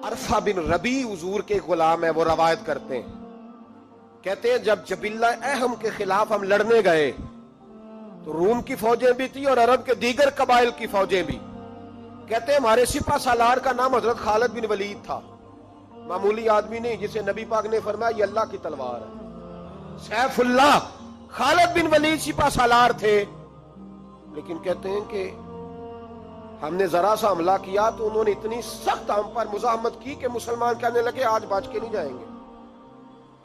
अरफा बिन रबी हुजूर के गुलाम है, वो रवायत करते हैं, कहते हैं जब जबिल्ला अहम के खिलाफ हम लड़ने गए तो रूम की फौजें भी थी और अरब के दीगर कबाइल की फौजें भी। कहते हैं हमारे सिपा सालार का नाम हजरत खालिद बिन वलीद था, मामूली आदमी नहीं जिसे नबी पाक ने फरमाया ये अल्लाह की तलवार है। सैफुल्लाह खालिद बिन वलीद सिपा सालार थे, लेकिन कहते हैं कि हमने जरा सा हमला किया तो उन्होंने इतनी सख्त हम पर मुजाहमत की कि मुसलमान कहने लगे आज बच के नहीं जाएंगे।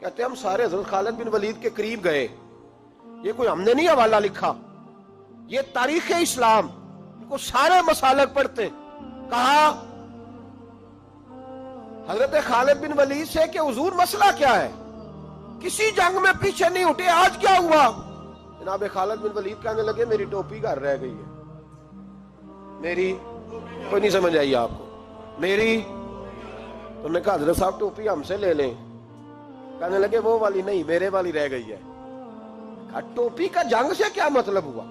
कहते हम सारे हजरत खालिद बिन वलीद के करीब गए, ये कोई हमने नहीं हवाला लिखा, ये तारीख इस्लाम, इनको सारे मसालक पढ़ते। कहा हजरत खालिद बिन वलीद से कि हुजूर मसला क्या है, किसी जंग में पीछे नहीं उठे, आज क्या हुआ। जनाब खालिद बिन वलीद कहने लगे मेरी टोपी घर रह गई है। मेरी कोई नहीं समझ आई आपको, मेरी। तुमने कहा हजरत साहब टोपी हमसे ले लें, कहने लगे वो वाली नहीं मेरे वाली रह गई है। टोपी का जंग से क्या मतलब हुआ,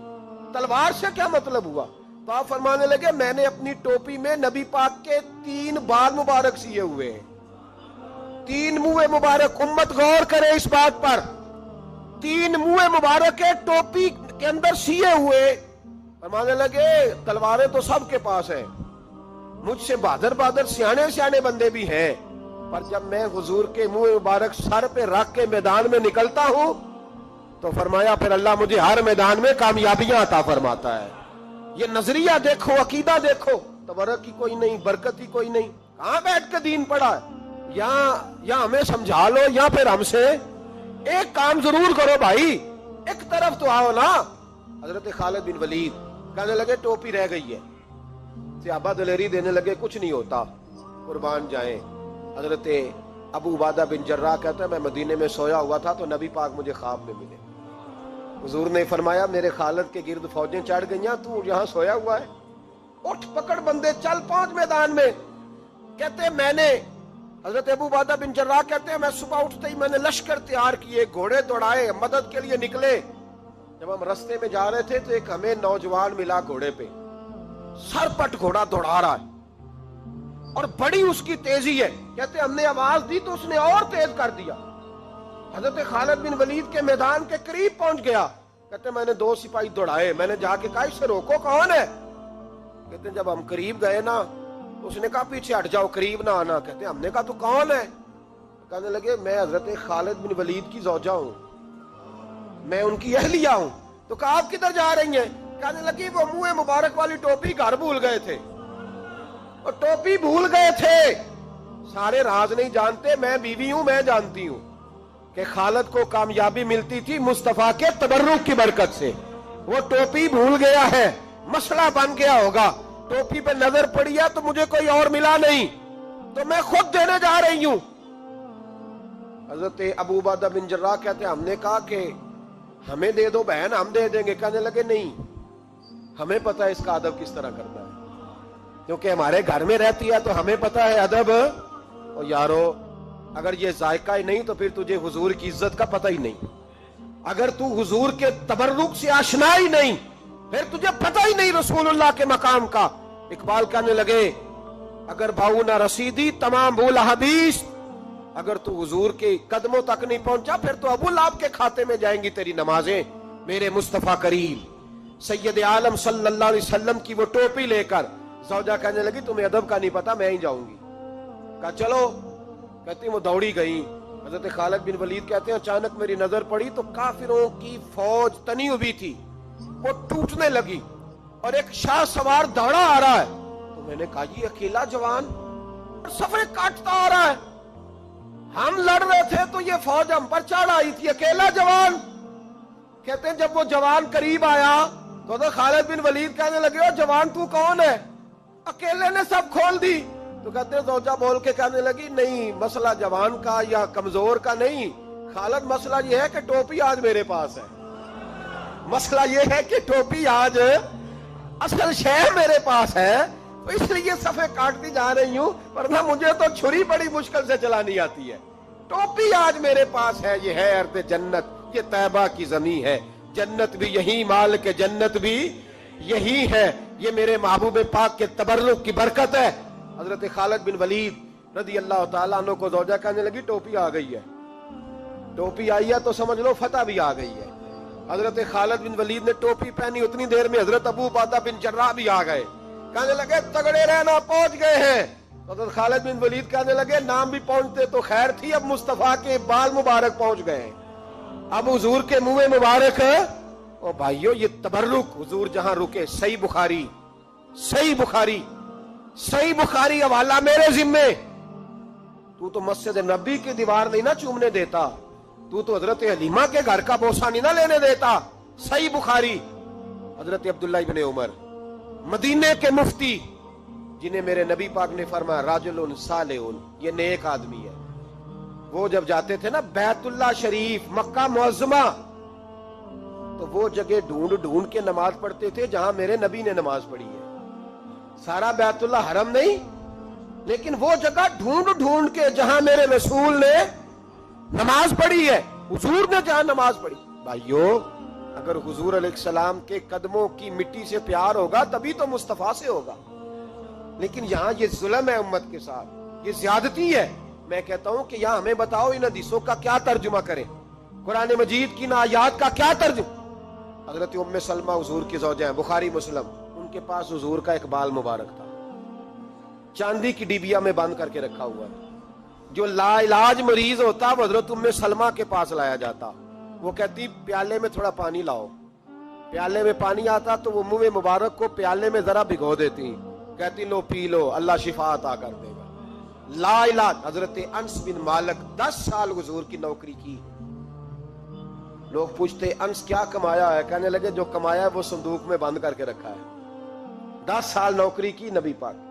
तलवार से क्या मतलब हुआ। तो आप फरमाने लगे मैंने अपनी टोपी में नबी पाक के 3 बाल मुबारक सिए हुए हैं, 3 मुंह मुबारक। उम्मत गौर करे इस बात पर, 3 मुंह मुबारक है टोपी के अंदर सिए हुए। फरमाने लगे तलवारें तो सबके पास है, मुझसे बहादुर बहादुर सियाने सियाने बंदे भी हैं, पर जब मैं हुजूर के मुंह मुबारक सर पे रख के मैदान में निकलता हूं तो फरमाया फिर अल्लाह मुझे हर मैदान में कामयाबियां अता फरमाता है। ये नजरिया देखो, अकीदा देखो, तबरक की कोई नहीं, बरकत की कोई नहीं। कहां बैठ के दीन पढ़ा है, या हमें समझा लो या फिर हमसे एक काम जरूर करो भाई, एक तरफ तो आओ ना। हजरत खालिद बिन वलीद कहने लगे टोपी रह गई है। सहाबा दलेरी देने लगे कुछ नहीं होता, कुर्बान जाएं। हजरत अबू उबादा बिन जर्राह कहता है मैं मदीने में सोया हुआ था तो नबी पाक मुझे ख्वाब में मिले। हुजूर ने फरमाया मेरे खालिद के गिर्द फौजें चढ़ गई, तू यहां सोया हुआ है, उठ पकड़ बंदे चल पहुंच मैदान में। कहते मैंने, हजरत अबू उबादा बिन जर्राह कहते हैं मैं सुबह उठते ही मैंने लश्कर तैयार किए, घोड़े दौड़ाए, मदद के लिए निकले। जब हम रास्ते में जा रहे थे तो एक हमें नौजवान मिला घोड़े पे, सरपट घोड़ा दौड़ा रहा है और बड़ी उसकी तेजी है। कहते हमने आवाज दी तो उसने और तेज कर दिया। हजरत खालिद बिन वलीद के मैदान के करीब पहुंच गया। कहते मैंने 2 सिपाही दौड़ाए, मैंने जाके कहा इससे रोको कौन है। कहते जब हम करीब गए ना उसने कहा पीछे हट जाओ, करीब ना आना। कहते हमने कहा तू कौन है। कहने लगे मैं हजरत खालिद बिन वलीद की जौजा हूं, मैं उनकी अहलिया हूं। तो कहा आप किधर जा रही हैं। कहने लगी वो मुंह मुबारक वाली टोपी घर भूल गए थे, और टोपी भूल गए थे। सारे राज नहीं जानते, मैं बीवी हूं, मैं जानती हूं कि खालिद को कामयाबी मिलती थी मुस्तफा के तबर्रुक की बरकत से। वो टोपी भूल गया है, मसला बन गया होगा। टोपी पे नजर पड़ी है तो मुझे कोई और मिला नहीं तो मैं खुद देने जा रही हूं। हजरत अबू उबादा बिन जर्राह कहते हमने कहा कि हमें दे दो बहन, हम दे देंगे। कहने लगे नहीं, हमें पता है इसका अदब किस तरह करना है, क्योंकि हमारे घर में रहती है तो हमें पता है अदब। और यारो अगर ये जायका ही नहीं तो फिर तुझे हुजूर की इज्जत का पता ही नहीं। अगर तू हुजूर के तबर्रुक से आशना ही नहीं फिर तुझे पता ही नहीं रसूलुल्लाह के मकाम का। इकबाल कहने लगे अगर भाऊ ना रसीदी तमाम बोल हदीस, अगर तू हुजूर के कदमों तक नहीं पहुंचा फिर तो अबू लाब के खाते में जाएंगी तेरी नमाजें। मेरे मुस्तफा करीम सैयद आलम सल्लल्लाहु अलैहि वसल्लम की वो टोपी लेकर सौजा कहने लगी तुम्हें अदब का नहीं पता, मैं ही जाऊंगी। कहा चलो। कहती वो दौड़ी गई। हजरत खालिद बिन वलीद कहते हैं अचानक मेरी नजर पड़ी तो काफिरों की फौज तनी हुई थी, वो टूटने लगी और एक शाह सवार दौड़ा आ रहा है। तो मैंने कहा ये अकेला जवान सफरे काटता आ रहा है, हम लड़ रहे थे तो ये फौज हम पर चढ़ आई थी, अकेला जवान। कहते हैं जब वो जवान करीब आया तो खालिद बिन वलीद कहने लगे जवान तू कौन है, अकेले ने सब खोल दी। तो कहते जोजा बोल के कहने लगी नहीं, मसला जवान का या कमजोर का नहीं खालिद, मसला ये है कि टोपी आज मेरे पास है। मसला ये है कि टोपी आज असल शय मेरे पास है, तो इसलिए सफे काटती जा रही हूं, वरना मुझे तो छुरी बड़ी मुश्किल से चलानी आती है। टोपी आज मेरे पास है, ये है अर्द जन्नत, ये तैबा की जमीन है, जन्नत भी यही, माल के जन्नत भी यही है, ये मेरे महबूब पाक के तबर्रुक की बरकत है। हजरत खालिद बिन वलीद रदी अल्लाह ताला अन्हु को ज़ौजा कहने लगी टोपी आ गई है, टोपी आई है तो समझ लो फतह भी आ गई है। हजरत खालिद बिन वलीद ने टोपी पहनी, उतनी देर में हजरत अबू उबादा बिन जर्राह भी आ गए। कहने लगे तगड़े रहना, पहुंच गए हैं। हजरत खालिद बिन वलीद कहने लगे नाम भी पहुंचते तो खैर थी, अब मुस्तफा के बाल मुबारक पहुंच गए, अब हुजूर के मुंह मुबारक। ओ भाइयों, ये तबर्रुक हुजूर जहां रुके, सही बुखारी, सही बुखारी, सही बुखारी हवाला मेरे जिम्मे। तू तो मस्जिद नबी की दीवार नहीं ना चूमने देता, तू तो हजरत हलीमा के घर का बोसा नहीं ना लेने देता। सही बुखारी। हजरत अब्दुल्लाह इब्ने उमर, मदीने के मुफ्ती, जिन्हें मेरे नबी पाक ने फरमाया राजुलुन सालिहुन, ये नेक आदमी है। वो जब जाते थे ना बैतुल्लाह शरीफ, मक्का मुअज्जमा, तो वो जगह ढूंढ ढूंढ के नमाज पढ़ते थे जहां मेरे नबी ने नमाज पढ़ी है। सारा बैतुल्लाह हरम नहीं, लेकिन वो जगह ढूंढ ढूंढ के जहां मेरे रसूल ने नमाज पढ़ी है, हुजूर ने जहां नमाज पढ़ी। भाइयों, अगर हुजूर अलैहिस्सलाम के कदमों की मिट्टी से प्यार होगा तभी तो मुस्तफा से होगा। लेकिन यहां ये जुल्म है उम्मत के साथ, ये ज्यादती है। मैं कहता हूं कि यहां हमें बताओ इन हदीसों का क्या तर्जुमा करें, कुरान मजीद की इन आयात का क्या तर्जुमा। हजरत उम्मे सलमा हुजूर की ज़ौजा है, बुखारी मुस्लिम, उनके पास हुजूर का एक बाल मुबारक था, चांदी की डिबिया में बंद करके रखा हुआ है। जो लाइलाज मरीज होता वो हजरत उम्मे सलमा के पास लाया जाता, वो कहती प्याले में थोड़ा पानी लाओ, प्याले में पानी आता तो वो मुंह मुबारक को प्याले में जरा भिगो देती, कहती लो पी लो, अल्लाह शिफा अता कर देगा। लाइलाज। हजरत अंस बिन मालिक 10 साल हुजूर की नौकरी की। लोग पूछते अंस क्या कमाया है, कहने लगे जो कमाया है वो संदूक में बंद करके रखा है। 10 साल नौकरी की नबी पाक,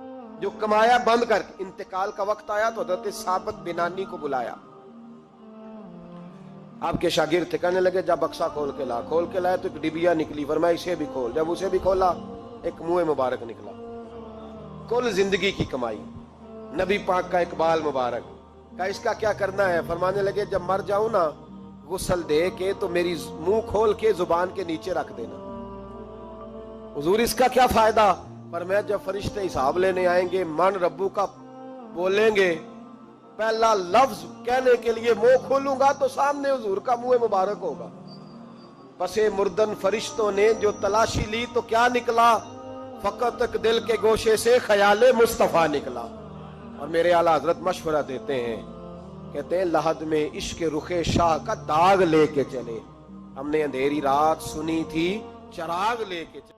जो कमाया बंद करके। इंतकाल का वक्त आया तो हजरत साबित बिनानी को बुलाया, आपके शागिर्द थे, कहने लगे जब बक्सा खोल के ला, खोल के लाया तो एक डिबिया निकली, फरमाया इसे भी खोल। जब उसे भी खोला एक मुंह मुबारक निकला। कुल जिंदगी की कमाई, नबी पाक का एक बाल मुबारक का, इसका क्या करना है। फरमाने लगे जब मर जाऊं ना, गुस्ल दे के तो मेरी मुंह खोल के जुबान के नीचे रख देना। हुजूर इसका क्या फायदा। पर मैं जब फरिश्ते हिसाब लेने आएंगे, मन रब्बू का बोलेंगे, पहला लफ्ज कहने के लिए मुंह खोलूंगा तो सामने हुजूर का मुंह मुबारक होगा। पसे मुर्दन फरिश्तों ने जो तलाशी ली तो क्या निकला, फकत तक दिल के गोशे से ख्याले मुस्तफा निकला। और मेरे आला हजरत मशवरा देते हैं, कहते हैं लहद में इश्क रुखे शाह का दाग लेके चले, हमने अंधेरी रात सुनी थी चराग लेके चले।